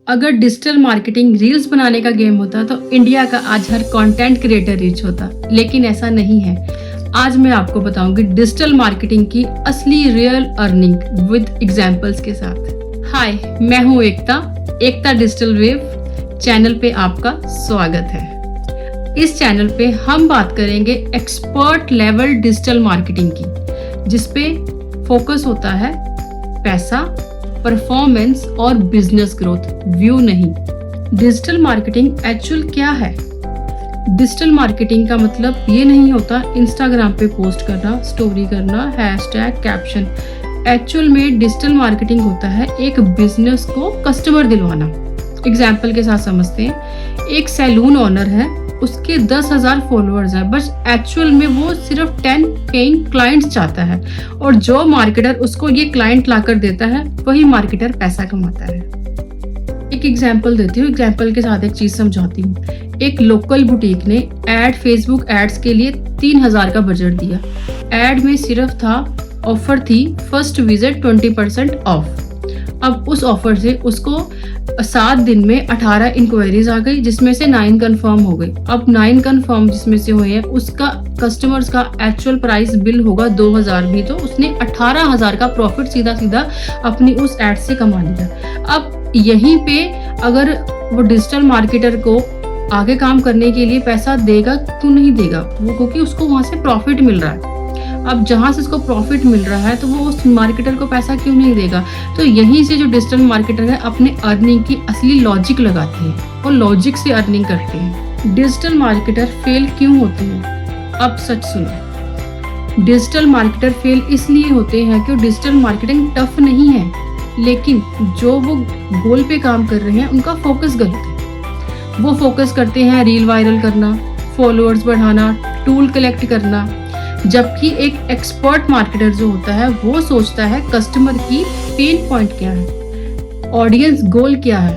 अगर digital marketing reels बनाने का गेम होता तो इंडिया का आज हर कंटेंट क्रिएटर रिच होता, लेकिन ऐसा नहीं है। आज मैं आपको बताऊंगी डिजिटल मार्केटिंग की असली रियल अर्निंग विद एग्जांपल्स के साथ। हाय, मैं हूं एकता डिजिटल वेव चैनल पे आपका स्वागत है। इस चैनल पे हम बात करेंगे एक्सपर्ट लेवल डिजिटल मार्केटिंग की, जिसपे फोकस होता है पैसा, परफॉर्मेंस और बिजनेस ग्रोथ, व्यू नहीं। डिजिटल मार्केटिंग एक्चुअल क्या है? डिजिटल मार्केटिंग का मतलब ये नहीं होता इंस्टाग्राम पे पोस्ट करना, स्टोरी करना, हैशटैग, कैप्शन। एक्चुअल में डिजिटल मार्केटिंग होता है एक बिजनेस को कस्टमर दिलवाना। एग्जाम्पल के साथ समझते हैं। एक सैलून ओनर है, उसके 10,000 फॉलोअर्स है, बस एक्चुअल में वो सिर्फ 10 पेइंग क्लाइंट्स चाहता है, और जो मार्केटर उसको ये क्लाइंट लाकर देता है वही मार्केटर पैसा कमाता है। एक एग्जांपल देती हूँ, एग्जांपल के साथ एक चीज समझाती हूँ। एक लोकल बुटीक ने फेसबुक एड्स के लिए 3,000 का बजट दिया। एड में सिर्फ था, ऑफर थी फर्स्ट विजिट 20% ऑफ। अब उस ऑफर से उसको 7 दिन में 18 इंक्वायरीज आ गई, जिसमें से 9 कंफर्म हो गई। अब 9 कंफर्म जिसमें से हुए हैं, उसका कस्टमर्स का एक्चुअल प्राइस बिल होगा 2,000 भी, तो उसने 18,000 का प्रॉफिट सीधा अपनी उस एड से कमा लिया। अब यहीं पे अगर वो डिजिटल मार्केटर को आगे काम करने के लिए पैसा देगा, क्यों नहीं देगा वो, क्योंकि उसको वहां से प्रॉफिट मिल रहा है। अब जहां से उसको प्रॉफिट मिल रहा है तो वो उस मार्केटर को पैसा क्यों नहीं देगा? तो यहीं से जो डिजिटल मार्केटर है अपने अर्निंग की असली लॉजिक लगाते हैं और लॉजिक से अर्निंग करते हैं। डिजिटल मार्केटर फेल क्यों होते हैं? अब सच सुनो, डिजिटल मार्केटर फेल इसलिए होते हैं कि डिजिटल मार्केटिंग टफ नहीं है, लेकिन जो वो गोल पे काम कर रहे हैं उनका फोकस गलत है। वो फोकस करते हैं रील वायरल करना, फॉलोअर्स बढ़ाना, टूल कलेक्ट करना, जबकि एक एक्सपर्ट मार्केटर जो होता है वो सोचता है कस्टमर की पेन पॉइंट क्या है, ऑडियंस गोल क्या है,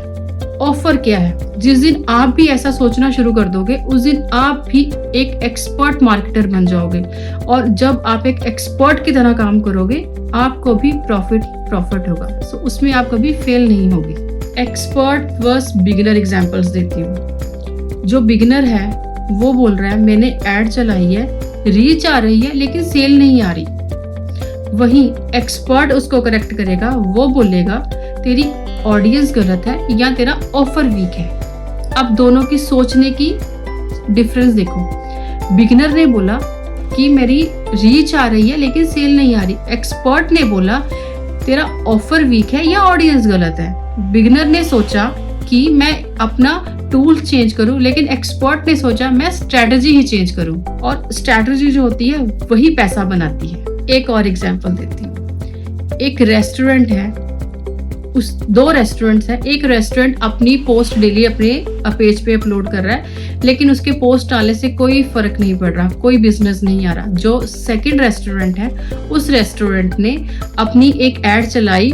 ऑफर क्या है। जिस दिन आप भी ऐसा सोचना शुरू कर दोगे, उस दिन आप भी एक एक्सपर्ट मार्केटर बन जाओगे, और जब आप एक एक्सपर्ट की तरह काम करोगे आपको भी प्रॉफिट होगा। सो उसमें आप कभी फेल नहीं होगी। एक्सपर्ट वर्स बिगिनर एग्जांपल्स देती हूँ। जो बिगिनर है वो बोल रहा है मैंने एड चलाई है, रीच आ रही है, लेकिन सेल नहीं आ रही। वहीं एक्सपर्ट उसको करेक्ट करेगा, वो बोलेगा तेरी ऑडियंस गलत है या तेरा ऑफर वीक है। अब दोनों की सोचने की डिफरेंस देखो। बिगिनर ने बोला कि मेरी रीच आ रही है लेकिन सेल नहीं आ रही। एक्सपर्ट ने बोला तेरा ऑफर वीक है या ऑडियंस गलत है। बिगिनर ने सोचा कि मैं अपना टूल चेंज करूं, लेकिन एक्सपर्ट ने सोचा मैं स्ट्रेटजी ही चेंज करूं, और स्ट्रेटजी जो होती है वही पैसा बनाती है। एक और एग्जांपल देती हूँ। एक रेस्टोरेंट है, उस 2 रेस्टोरेंट्स हैं। एक रेस्टोरेंट अपनी पोस्ट डेली अपने पेज पे अपलोड कर रहा है, लेकिन उसके पोस्ट डालने से कोई फर्क नहीं पड़ रहा, कोई बिजनेस नहीं आ रहा। जो सेकंड रेस्टोरेंट है, उस रेस्टोरेंट ने अपनी एक एड चलाई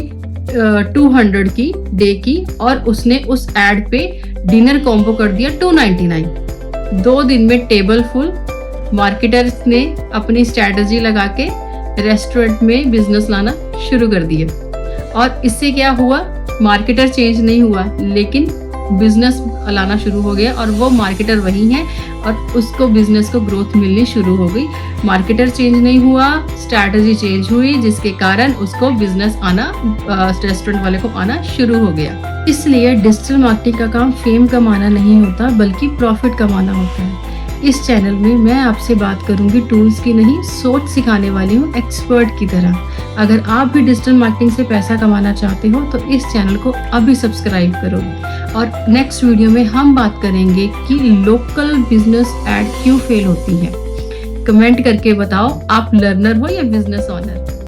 200 की डे की, और उसने उस एड पे डिनर कॉम्बो कर दिया 299। 2 दिन में टेबल फुल। मार्केटर्स ने अपनी स्ट्रेटजी लगा के रेस्टोरेंट में बिजनेस लाना शुरू कर दिया, और इससे क्या हुआ? मार्केटर चेंज नहीं हुआ, लेकिन बिजनेस लाना शुरू हो गया, और वो मार्केटर वही है, और उसको बिजनेस को ग्रोथ मिलनी शुरू हो गई। मार्केटर चेंज नहीं हुआ, स्ट्रैटेजी चेंज हुई, जिसके कारण उसको बिजनेस आना, रेस्टोरेंट वाले को आना शुरू हो गया। इसलिए डिजिटल मार्केटिंग का काम फेम कमाना नहीं होता, बल्कि प्रॉफिट कमाना होता है। इस चैनल में मैं आपसे बात करूंगी टूल्स की नहीं, सोच सिखाने वाली हूँ एक्सपर्ट की तरह। अगर आप भी डिजिटल मार्केटिंग से पैसा कमाना चाहते हो तो इस चैनल को अभी सब्सक्राइब करो। और नेक्स्ट वीडियो में हम बात करेंगे कि लोकल बिजनेस एड क्यों फेल होती है। कमेंट करके बताओ आप लर्नर हो या बिजनेस ओनर।